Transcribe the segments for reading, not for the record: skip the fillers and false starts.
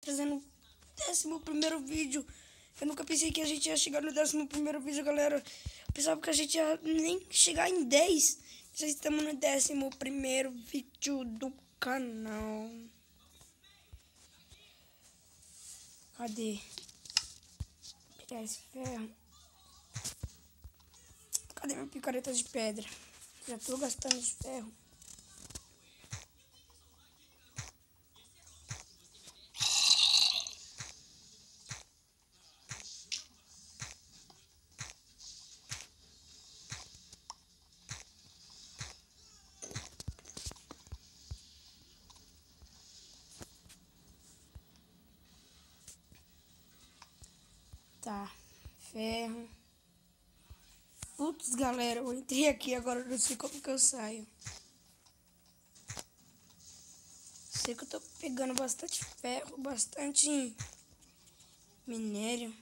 trazendo o 11º vídeo. Eu nunca pensei que a gente ia chegar no 11º vídeo, galera. Eu pensava que a gente ia nem chegar em 10. Já estamos no 11º vídeo do canal. Cadê? Vou pegar esse ferro. Cadê minha picareta de pedra? Já tô gastando de ferro. Tá, ferro. Putz, galera, eu entrei aqui agora, eu não sei como que eu saio. Sei que eu tô pegando bastante ferro, bastante minério.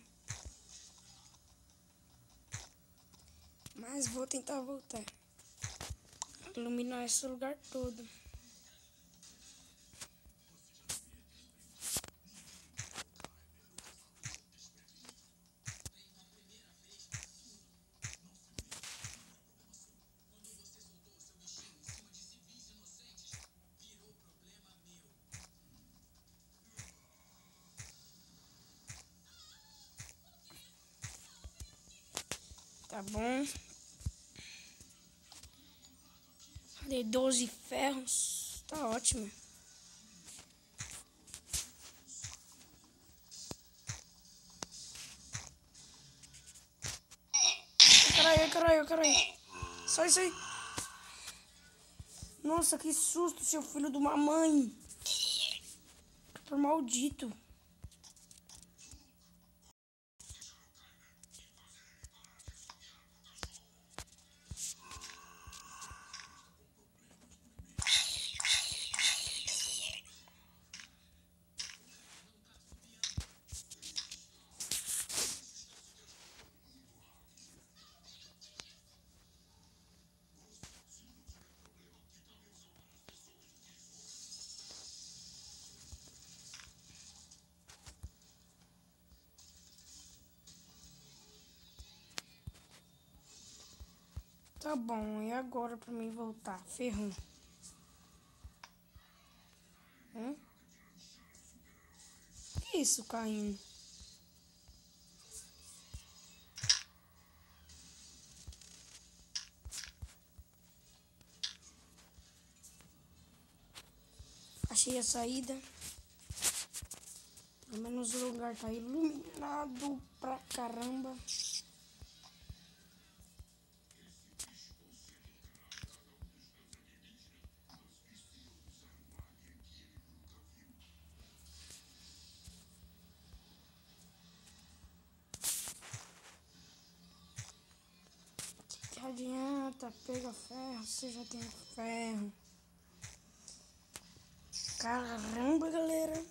Mas vou tentar voltar. Iluminar esse lugar todo. Tá bom. Dei 12 ferros. Tá ótimo. Caralho. Sai. Nossa, que susto, seu filho de uma mãe. Por maldito. Tá bom, e agora pra mim voltar? Ferrou. Que isso caindo? Achei a saída. Pelo menos o lugar tá iluminado pra caramba. Que adianta pegar ferro, você já tem ferro. Caramba, galera.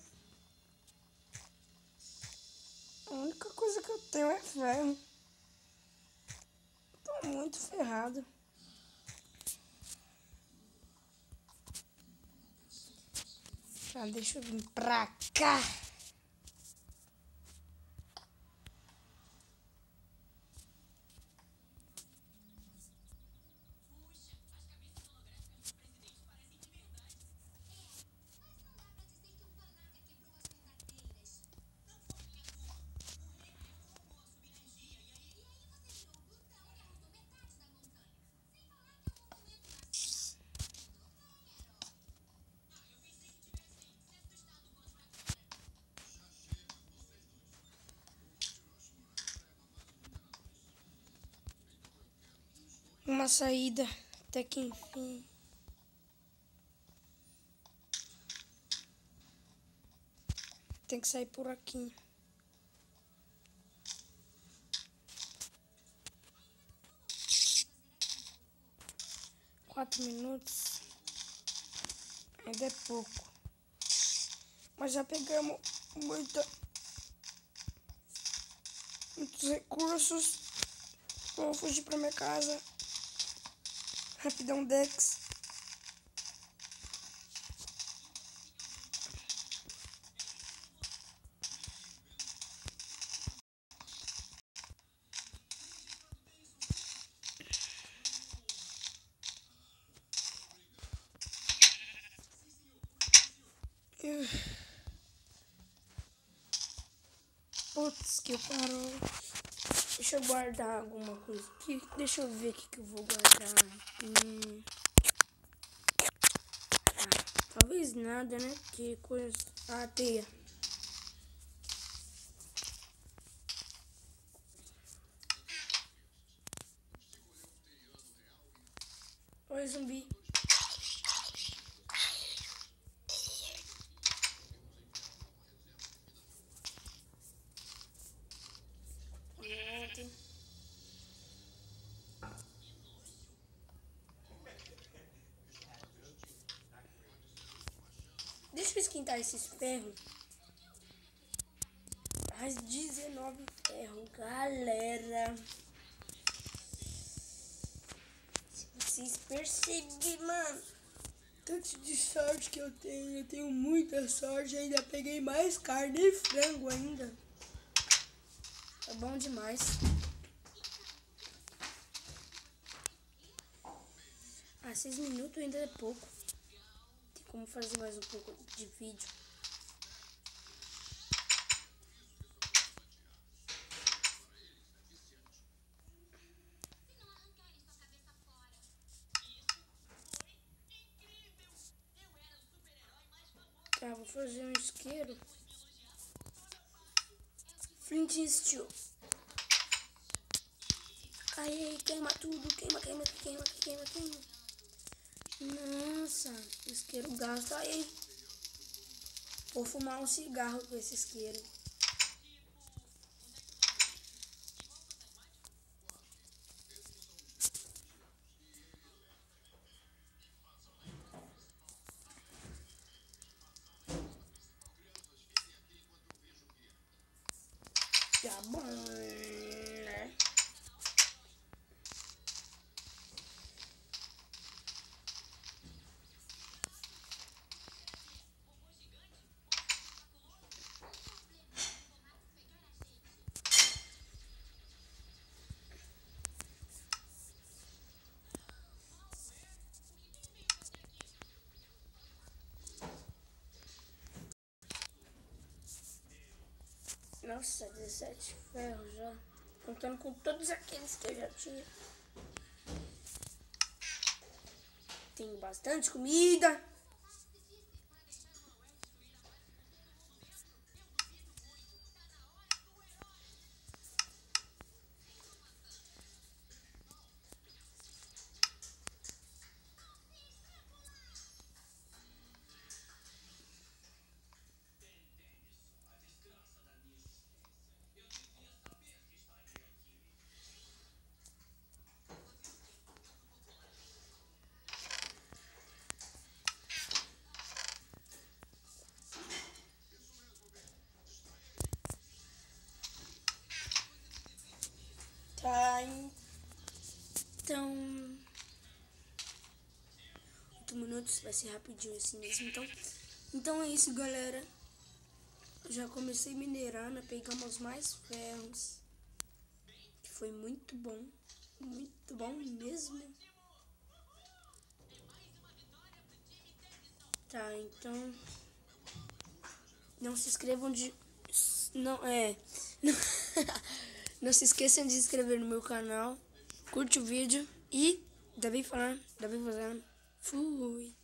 A única coisa que eu tenho é ferro. Tô muito ferrado. Já deixa eu vir pra cá. Uma saída, até que enfim. Tem que sair por aqui. Quatro minutos. Ainda é pouco. Mas já pegamos muitos recursos. Vou fugir pra minha casa. Rapidão, Dex. Putz, que parou. Deixa eu guardar alguma coisa aqui. Deixa eu ver o que eu vou guardar. Talvez nada, né? Que coisa. Ah, teia. Oi, zumbi. Deixa eu esquentar esses ferros. Mais 19 ferros, galera. Se vocês perceberem, mano, tanto de sorte que eu tenho muita sorte. Ainda peguei mais carne e frango ainda. Tá bom demais. Ah, 6 minutos ainda é pouco. Tem como fazer mais um pouco de vídeo. Tá, vou fazer um isqueiro. Flint and Steel. Aí, queima tudo. Queima. Nossa, isqueiro gasta aí. Vou fumar um cigarro com esse isqueiro. Tá bom, né? Nossa, 17 ferros já. Contando com todos aqueles que eu já tinha. Tenho bastante comida. Tá, então 8 minutos, vai ser rapidinho assim mesmo. Então é isso, galera. Já comecei minerando, pegamos mais ferros. Que foi muito bom mesmo. Tá, então não se inscrevam de... Não se esqueçam de se inscrever no meu canal. Curte o vídeo e Davi falando, Davi fazendo. Fui.